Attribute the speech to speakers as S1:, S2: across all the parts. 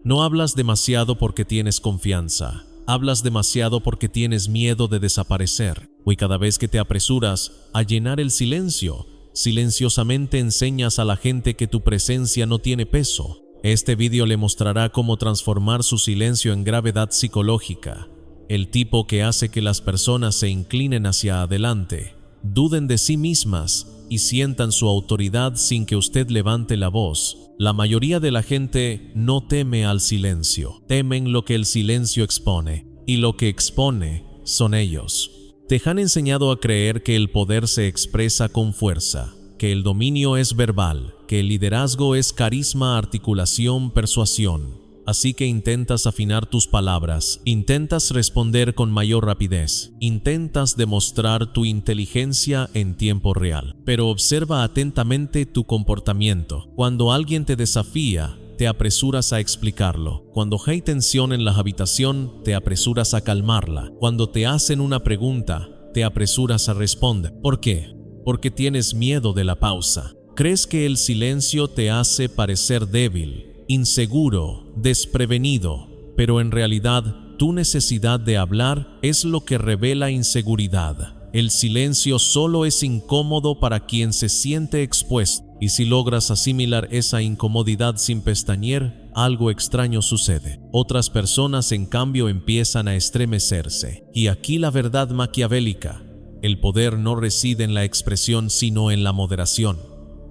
S1: No hablas demasiado porque tienes confianza. Hablas demasiado porque tienes miedo de desaparecer. Y cada vez que te apresuras a llenar el silencio, silenciosamente enseñas a la gente que tu presencia no tiene peso. Este vídeo le mostrará cómo transformar su silencio en gravedad psicológica. El tipo que hace que las personas se inclinen hacia adelante, duden de sí mismas y sientan su autoridad sin que usted levante la voz. La mayoría de la gente no teme al silencio, temen lo que el silencio expone, y lo que expone son ellos. Te han enseñado a creer que el poder se expresa con fuerza, que el dominio es verbal, que el liderazgo es carisma, articulación, persuasión. Así que intentas afinar tus palabras, intentas responder con mayor rapidez, intentas demostrar tu inteligencia en tiempo real. Pero observa atentamente tu comportamiento. Cuando alguien te desafía, te apresuras a explicarlo. Cuando hay tensión en la habitación, te apresuras a calmarla. Cuando te hacen una pregunta, te apresuras a responder. ¿Por qué? Porque tienes miedo de la pausa. Crees que el silencio te hace parecer débil, inseguro, desprevenido, pero en realidad tu necesidad de hablar es lo que revela inseguridad. El silencio solo es incómodo para quien se siente expuesto, y si logras asimilar esa incomodidad sin pestañear, algo extraño sucede. Otras personas, en cambio, empiezan a estremecerse. Y aquí la verdad maquiavélica: el poder no reside en la expresión sino en la moderación.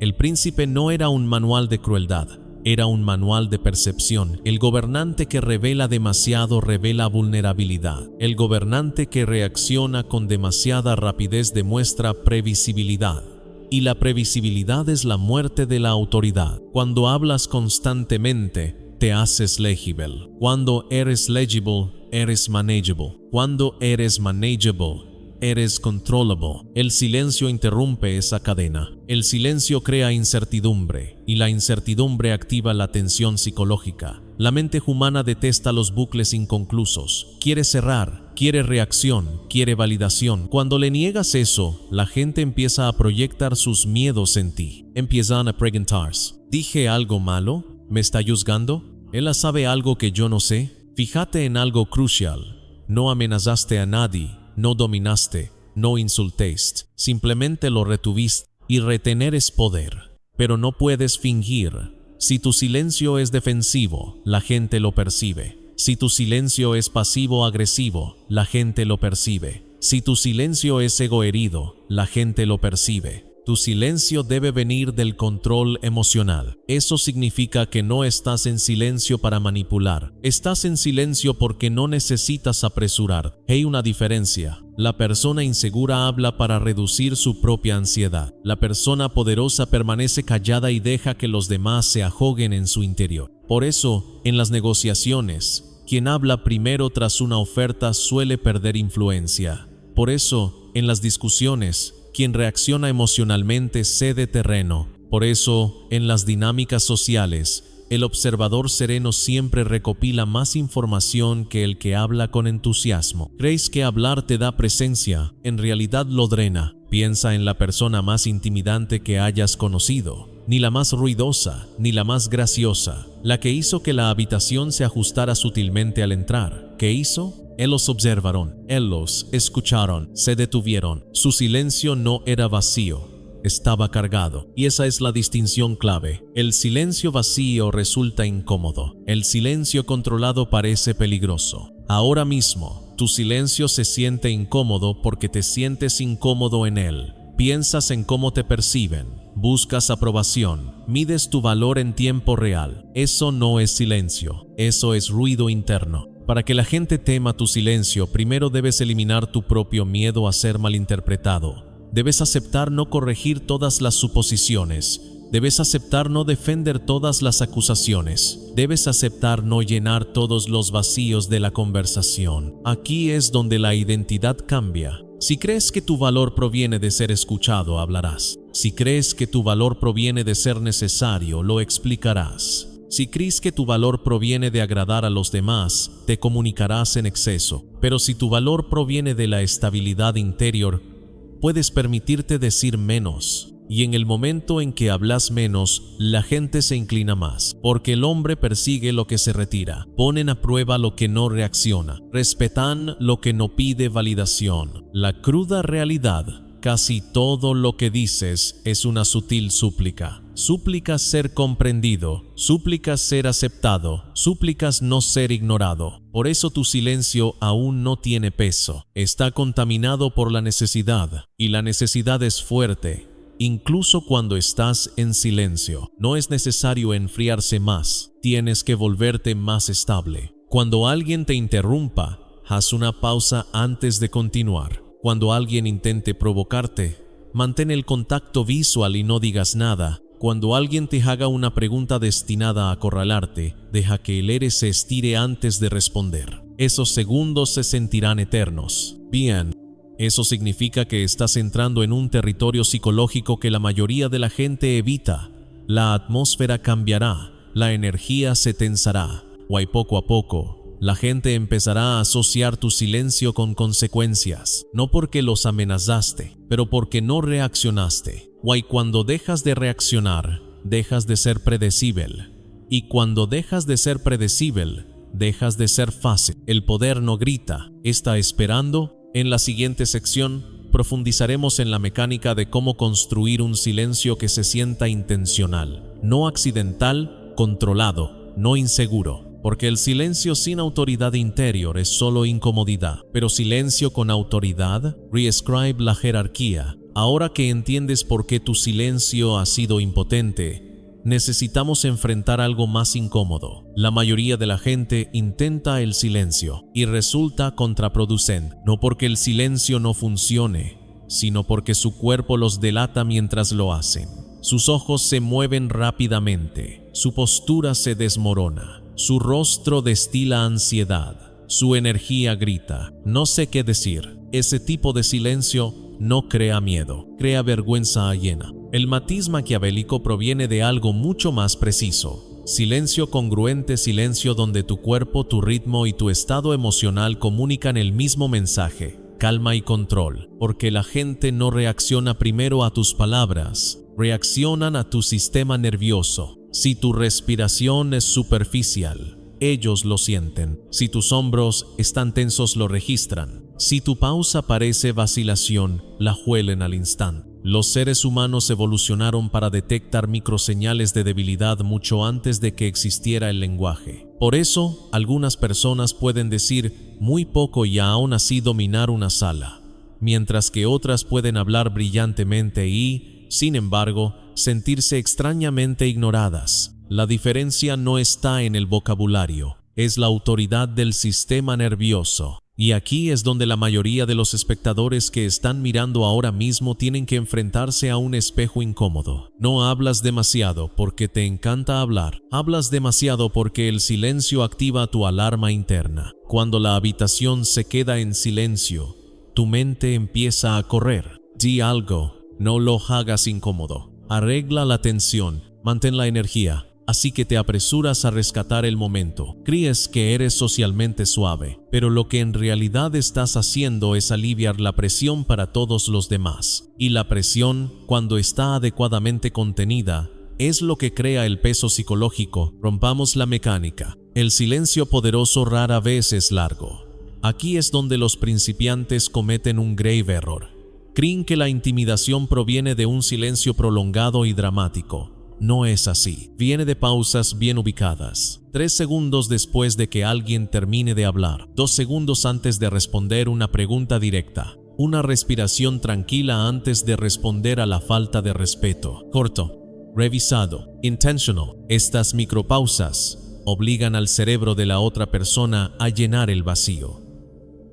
S1: El príncipe no era un manual de crueldad, era un manual de percepción. El gobernante que revela demasiado revela vulnerabilidad. El gobernante que reacciona con demasiada rapidez demuestra previsibilidad. Y la previsibilidad es la muerte de la autoridad. Cuando hablas constantemente, te haces legible. Cuando eres legible, eres manageable. Cuando eres manageable, eres controllable. El silencio interrumpe esa cadena. El silencio crea incertidumbre, y la incertidumbre activa la tensión psicológica. La mente humana detesta los bucles inconclusos. Quiere cerrar, quiere reacción, quiere validación. Cuando le niegas eso, la gente empieza a proyectar sus miedos en ti. Empiezan a preguntarse: ¿dije algo malo? ¿Me está juzgando? ¿Él sabe algo que yo no sé? Fíjate en algo crucial. No amenazaste a nadie. No dominaste, no insultaste, simplemente lo retuviste. Y retener es poder, pero no puedes fingir. Si tu silencio es defensivo, la gente lo percibe. Si tu silencio es pasivo-agresivo, la gente lo percibe. Si tu silencio es egoherido, la gente lo percibe. Tu silencio debe venir del control emocional. Eso significa que no estás en silencio para manipular. Estás en silencio porque no necesitas apresurar. Hay una diferencia. La persona insegura habla para reducir su propia ansiedad. La persona poderosa permanece callada y deja que los demás se ahoguen en su interior. Por eso, en las negociaciones, quien habla primero tras una oferta suele perder influencia. Por eso, en las discusiones, quien reacciona emocionalmente cede terreno. Por eso, en las dinámicas sociales, el observador sereno siempre recopila más información que el que habla con entusiasmo. ¿Crees que hablar te da presencia? En realidad lo drena. Piensa en la persona más intimidante que hayas conocido. Ni la más ruidosa, ni la más graciosa. La que hizo que la habitación se ajustara sutilmente al entrar. ¿Qué hizo? Ellos observaron, ellos escucharon, se detuvieron. Su silencio no era vacío, estaba cargado. Y esa es la distinción clave. El silencio vacío resulta incómodo. El silencio controlado parece peligroso. Ahora mismo, tu silencio se siente incómodo porque te sientes incómodo en él. Piensas en cómo te perciben. Buscas aprobación. Mides tu valor en tiempo real. Eso no es silencio. Eso es ruido interno. Para que la gente tema tu silencio, primero debes eliminar tu propio miedo a ser malinterpretado. Debes aceptar no corregir todas las suposiciones. Debes aceptar no defender todas las acusaciones. Debes aceptar no llenar todos los vacíos de la conversación. Aquí es donde la identidad cambia. Si crees que tu valor proviene de ser escuchado, hablarás. Si crees que tu valor proviene de ser necesario, lo explicarás. Si crees que tu valor proviene de agradar a los demás, te comunicarás en exceso. Pero si tu valor proviene de la estabilidad interior, puedes permitirte decir menos. Y en el momento en que hablas menos, la gente se inclina más, porque el hombre persigue lo que se retira, ponen a prueba lo que no reacciona, respetan lo que no pide validación. La cruda realidad: casi todo lo que dices es una sutil súplica. Súplicas ser comprendido, súplicas ser aceptado, súplicas no ser ignorado. Por eso tu silencio aún no tiene peso. Está contaminado por la necesidad, y la necesidad es fuerte. Incluso cuando estás en silencio, no es necesario enfriarse más, tienes que volverte más estable. Cuando alguien te interrumpa, haz una pausa antes de continuar. Cuando alguien intente provocarte, mantén el contacto visual y no digas nada. Cuando alguien te haga una pregunta destinada a acorralarte, deja que el aire se estire antes de responder. Esos segundos se sentirán eternos. Bien. Eso significa que estás entrando en un territorio psicológico que la mayoría de la gente evita. La atmósfera cambiará, la energía se tensará, y poco a poco, la gente empezará a asociar tu silencio con consecuencias, no porque los amenazaste, pero porque no reaccionaste. Y cuando dejas de reaccionar, dejas de ser predecible. Y cuando dejas de ser predecible, dejas de ser fácil. El poder no grita, está esperando. En la siguiente sección, profundizaremos en la mecánica de cómo construir un silencio que se sienta intencional, no accidental, controlado, no inseguro. Porque el silencio sin autoridad interior es solo incomodidad, pero silencio con autoridad reescribe la jerarquía. Ahora que entiendes por qué tu silencio ha sido impotente, necesitamos enfrentar algo más incómodo. La mayoría de la gente intenta el silencio y resulta contraproducente, no porque el silencio no funcione, sino porque su cuerpo los delata mientras lo hacen. Sus ojos se mueven rápidamente, su postura se desmorona, su rostro destila ansiedad, su energía grita. No sé qué decir. Ese tipo de silencio no crea miedo, crea vergüenza ajena. El matiz maquiavélico proviene de algo mucho más preciso. Silencio congruente, silencio donde tu cuerpo, tu ritmo y tu estado emocional comunican el mismo mensaje: calma y control. Porque la gente no reacciona primero a tus palabras, reaccionan a tu sistema nervioso. Si tu respiración es superficial, ellos lo sienten. Si tus hombros están tensos, lo registran. Si tu pausa parece vacilación, la huelen al instante. Los seres humanos evolucionaron para detectar microseñales de debilidad mucho antes de que existiera el lenguaje. Por eso, algunas personas pueden decir muy poco y aún así dominar una sala, mientras que otras pueden hablar brillantemente y, sin embargo, sentirse extrañamente ignoradas. La diferencia no está en el vocabulario, es la autoridad del sistema nervioso. Y aquí es donde la mayoría de los espectadores que están mirando ahora mismo tienen que enfrentarse a un espejo incómodo. No hablas demasiado porque te encanta hablar. Hablas demasiado porque el silencio activa tu alarma interna. Cuando la habitación se queda en silencio, tu mente empieza a correr. Di algo, no lo hagas incómodo. Arregla la tensión, mantén la energía. Así que te apresuras a rescatar el momento. Crees que eres socialmente suave, pero lo que en realidad estás haciendo es aliviar la presión para todos los demás. Y la presión, cuando está adecuadamente contenida, es lo que crea el peso psicológico. Rompamos la mecánica. El silencio poderoso rara vez es largo. Aquí es donde los principiantes cometen un grave error. Creen que la intimidación proviene de un silencio prolongado y dramático. No es así. Viene de pausas bien ubicadas. 3 segundos después de que alguien termine de hablar. 2 segundos antes de responder una pregunta directa. Una respiración tranquila antes de responder a la falta de respeto. Corto, revisado, intentional. Estas micropausas obligan al cerebro de la otra persona a llenar el vacío.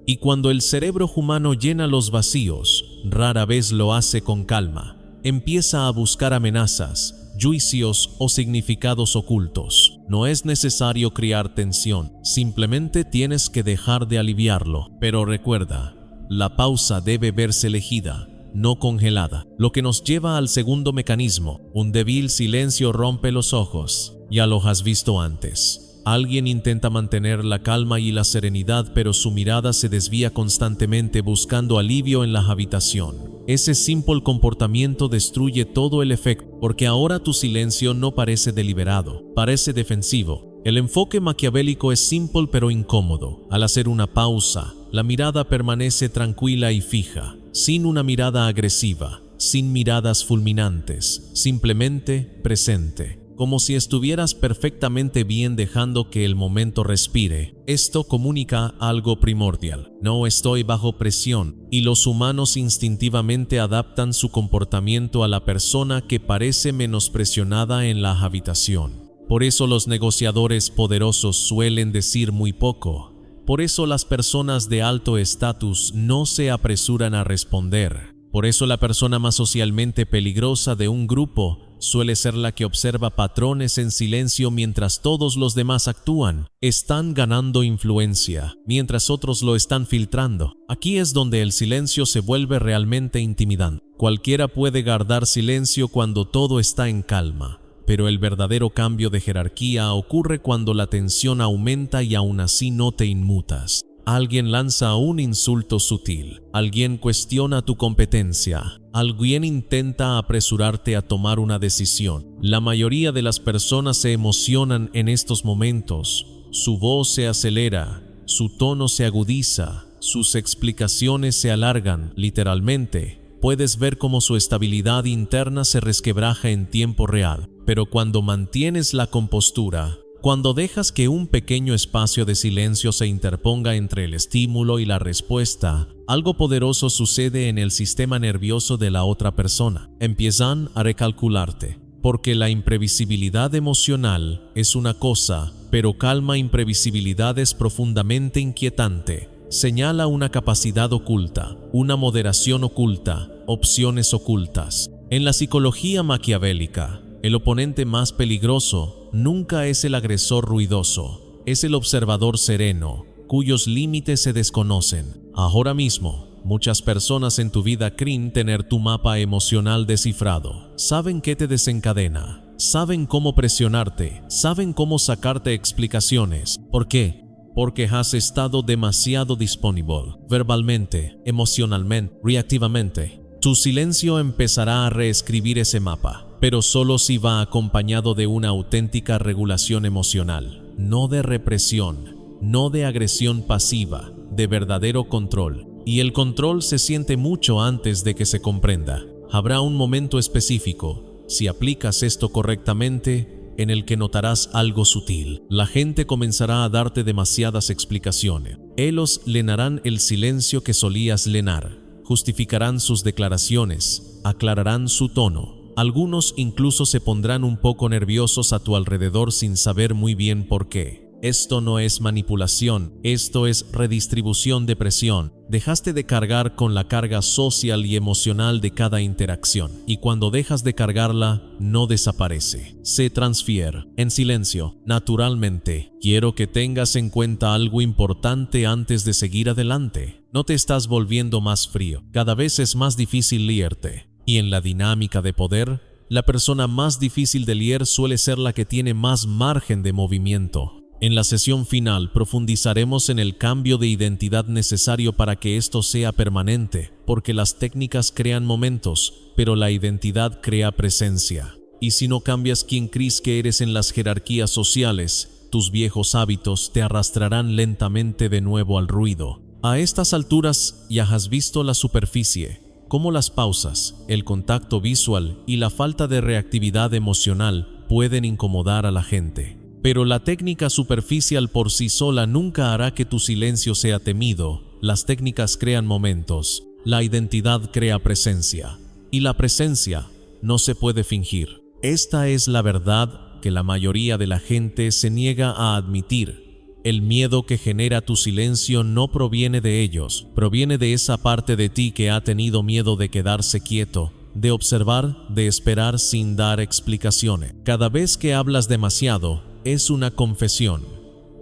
S1: Y cuando el cerebro humano llena los vacíos, rara vez lo hace con calma. Empieza a buscar amenazas, juicios o significados ocultos. No es necesario crear tensión, simplemente tienes que dejar de aliviarlo. Pero recuerda, la pausa debe verse elegida, no congelada. Lo que nos lleva al segundo mecanismo. Un débil silencio rompe los ojos. Ya lo has visto antes. Alguien intenta mantener la calma y la serenidad, pero su mirada se desvía constantemente buscando alivio en la habitación. Ese simple comportamiento destruye todo el efecto, porque ahora tu silencio no parece deliberado, parece defensivo. El enfoque maquiavélico es simple pero incómodo. Al hacer una pausa, la mirada permanece tranquila y fija, sin una mirada agresiva, sin miradas fulminantes, simplemente presente. Como si estuvieras perfectamente bien dejando que el momento respire. Esto comunica algo primordial. No estoy bajo presión, y los humanos instintivamente adaptan su comportamiento a la persona que parece menos presionada en la habitación. Por eso los negociadores poderosos suelen decir muy poco. Por eso las personas de alto estatus no se apresuran a responder. Por eso la persona más socialmente peligrosa de un grupo suele ser la que observa patrones en silencio mientras todos los demás actúan. Están ganando influencia, mientras otros lo están filtrando. Aquí es donde el silencio se vuelve realmente intimidante. Cualquiera puede guardar silencio cuando todo está en calma, pero el verdadero cambio de jerarquía ocurre cuando la tensión aumenta y aún así no te inmutas. Alguien lanza un insulto sutil, alguien cuestiona tu competencia, alguien intenta apresurarte a tomar una decisión. La mayoría de las personas se emocionan en estos momentos. Su voz se acelera, su tono se agudiza, sus explicaciones se alargan, literalmente. Puedes ver cómo su estabilidad interna se resquebraja en tiempo real. Pero cuando mantienes la compostura, cuando dejas que un pequeño espacio de silencio se interponga entre el estímulo y la respuesta, algo poderoso sucede en el sistema nervioso de la otra persona. Empiezan a recalcularte, porque la imprevisibilidad emocional es una cosa, pero calma imprevisibilidad es profundamente inquietante. Señala una capacidad oculta, una moderación oculta, opciones ocultas. En la psicología maquiavélica, el oponente más peligroso nunca es el agresor ruidoso, es el observador sereno, cuyos límites se desconocen. Ahora mismo, muchas personas en tu vida creen tener tu mapa emocional descifrado. Saben qué te desencadena, saben cómo presionarte, saben cómo sacarte explicaciones. ¿Por qué? Porque has estado demasiado disponible, verbalmente, emocionalmente, reactivamente. Tu silencio empezará a reescribir ese mapa, pero solo si va acompañado de una auténtica regulación emocional, no de represión, no de agresión pasiva, de verdadero control. Y el control se siente mucho antes de que se comprenda. Habrá un momento específico, si aplicas esto correctamente, en el que notarás algo sutil. La gente comenzará a darte demasiadas explicaciones. Ellos llenarán el silencio que solías llenar. Justificarán sus declaraciones, aclararán su tono. Algunos incluso se pondrán un poco nerviosos a tu alrededor sin saber muy bien por qué. Esto no es manipulación, esto es redistribución de presión. Dejaste de cargar con la carga social y emocional de cada interacción, y cuando dejas de cargarla, no desaparece. Se transfiere, en silencio, naturalmente. Quiero que tengas en cuenta algo importante antes de seguir adelante. No te estás volviendo más frío, cada vez es más difícil liarte. Y en la dinámica de poder, la persona más difícil de liar suele ser la que tiene más margen de movimiento. En la sesión final profundizaremos en el cambio de identidad necesario para que esto sea permanente, porque las técnicas crean momentos, pero la identidad crea presencia. Y si no cambias quién crees que eres en las jerarquías sociales, tus viejos hábitos te arrastrarán lentamente de nuevo al ruido. A estas alturas ya has visto la superficie, cómo las pausas, el contacto visual y la falta de reactividad emocional pueden incomodar a la gente. Pero la técnica superficial por sí sola nunca hará que tu silencio sea temido. Las técnicas crean momentos, la identidad crea presencia, y la presencia no se puede fingir. Esta es la verdad que la mayoría de la gente se niega a admitir. El miedo que genera tu silencio no proviene de ellos, proviene de esa parte de ti que ha tenido miedo de quedarse quieto, de observar, de esperar sin dar explicaciones. Cada vez que hablas demasiado, es una confesión.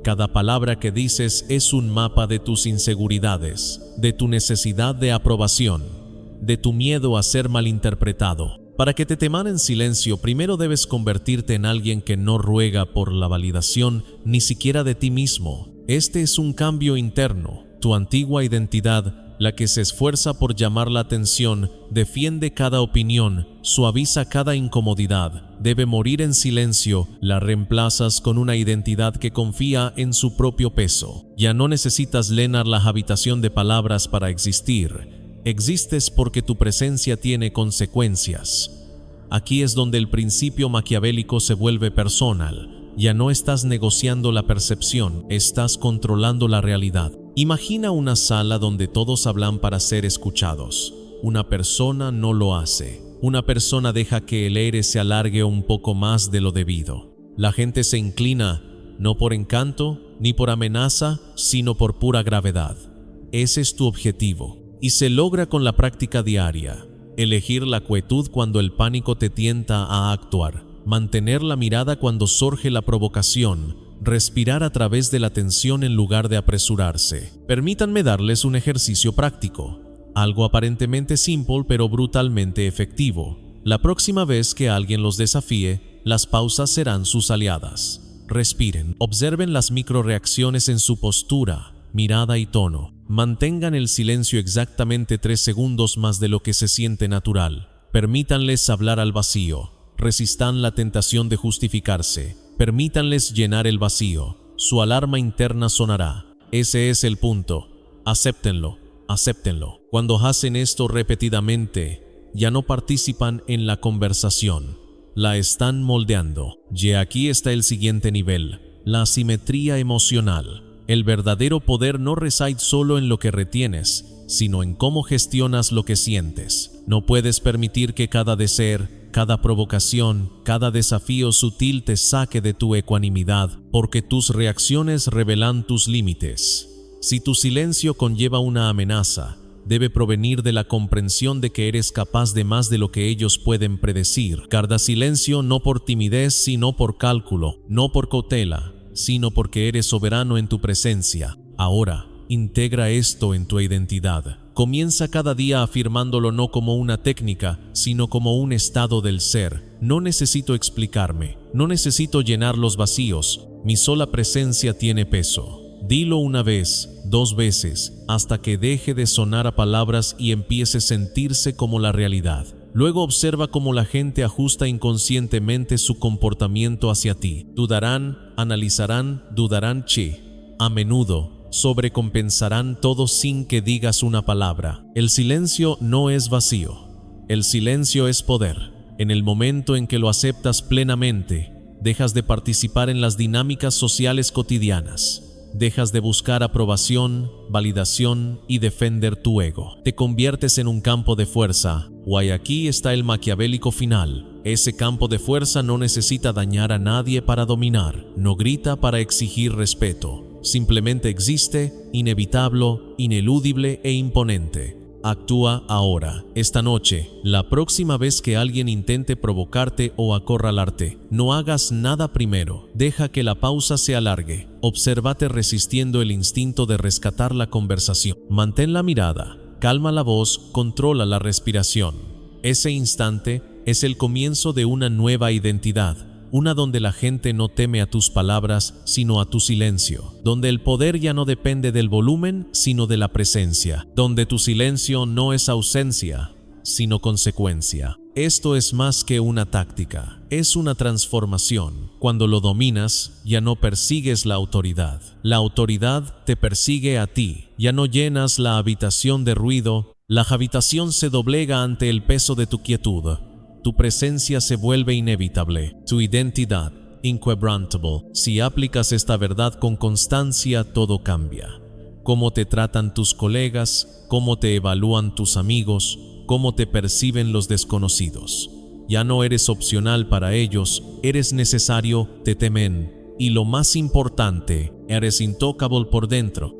S1: Cada palabra que dices es un mapa de tus inseguridades, de tu necesidad de aprobación, de tu miedo a ser malinterpretado. Para que te teman en silencio, primero debes convertirte en alguien que no ruega por la validación ni siquiera de ti mismo. Este es un cambio interno. Tu antigua identidad, la que se esfuerza por llamar la atención, defiende cada opinión, suaviza cada incomodidad, debe morir en silencio. La reemplazas con una identidad que confía en su propio peso. Ya no necesitas llenar la habitación de palabras para existir. Existes porque tu presencia tiene consecuencias. Aquí es donde el principio maquiavélico se vuelve personal. Ya no estás negociando la percepción, estás controlando la realidad. Imagina una sala donde todos hablan para ser escuchados. Una persona no lo hace. Una persona deja que el aire se alargue un poco más de lo debido. La gente se inclina, no por encanto ni por amenaza, sino por pura gravedad. Ese es tu objetivo. Y se logra con la práctica diaria. Elegir la quietud cuando el pánico te tienta a actuar. Mantener la mirada cuando surge la provocación. Respirar a través de la tensión en lugar de apresurarse. Permítanme darles un ejercicio práctico. Algo aparentemente simple pero brutalmente efectivo. La próxima vez que alguien los desafíe, las pausas serán sus aliadas. Respiren. Observen las microreacciones en su postura, mirada y tono. Mantengan el silencio exactamente 3 segundos más de lo que se siente natural. Permítanles hablar al vacío. Resistan la tentación de justificarse. Permítanles llenar el vacío. Su alarma interna sonará. Ese es el punto. Acéptenlo, acéptenlo. Cuando hacen esto repetidamente, ya no participan en la conversación. La están moldeando. Y aquí está el siguiente nivel: la asimetría emocional. El verdadero poder no reside solo en lo que retienes, sino en cómo gestionas lo que sientes. No puedes permitir que cada deseo, cada provocación, cada desafío sutil te saque de tu ecuanimidad, porque tus reacciones revelan tus límites. Si tu silencio conlleva una amenaza, debe provenir de la comprensión de que eres capaz de más de lo que ellos pueden predecir. Guarda silencio no por timidez, sino por cálculo, no por cautela, sino porque eres soberano en tu presencia. Ahora, integra esto en tu identidad. Comienza cada día afirmándolo no como una técnica, sino como un estado del ser. No necesito explicarme, no necesito llenar los vacíos. Mi sola presencia tiene peso. Dilo una vez, 2 veces, hasta que deje de sonar a palabras y empiece a sentirse como la realidad. Luego observa cómo la gente ajusta inconscientemente su comportamiento hacia ti. Dudarán, analizarán, dudarán. A menudo, sobrecompensarán todo sin que digas una palabra. El silencio no es vacío. El silencio es poder. En el momento en que lo aceptas plenamente, dejas de participar en las dinámicas sociales cotidianas. Dejas de buscar aprobación, validación y defender tu ego. Te conviertes en un campo de fuerza. Aquí está el maquiavélico final. Ese campo de fuerza no necesita dañar a nadie para dominar. No grita para exigir respeto. Simplemente existe, inevitable, ineludible e imponente. Actúa ahora, esta noche, la próxima vez que alguien intente provocarte o acorralarte. No hagas nada primero, deja que la pausa se alargue. Obsérvate resistiendo el instinto de rescatar la conversación. Mantén la mirada, calma la voz, controla la respiración. Ese instante es el comienzo de una nueva identidad. Una donde la gente no teme a tus palabras, sino a tu silencio. Donde el poder ya no depende del volumen, sino de la presencia. Donde tu silencio no es ausencia, sino consecuencia. Esto es más que una táctica, es una transformación. Cuando lo dominas, ya no persigues la autoridad. La autoridad te persigue a ti. Ya no llenas la habitación de ruido. La habitación se doblega ante el peso de tu quietud. Tu presencia se vuelve inevitable, tu identidad, inquebrantable. Si aplicas esta verdad con constancia, todo cambia. Cómo te tratan tus colegas, cómo te evalúan tus amigos, cómo te perciben los desconocidos. Ya no eres opcional para ellos, eres necesario, te temen. Y lo más importante, eres intocable por dentro.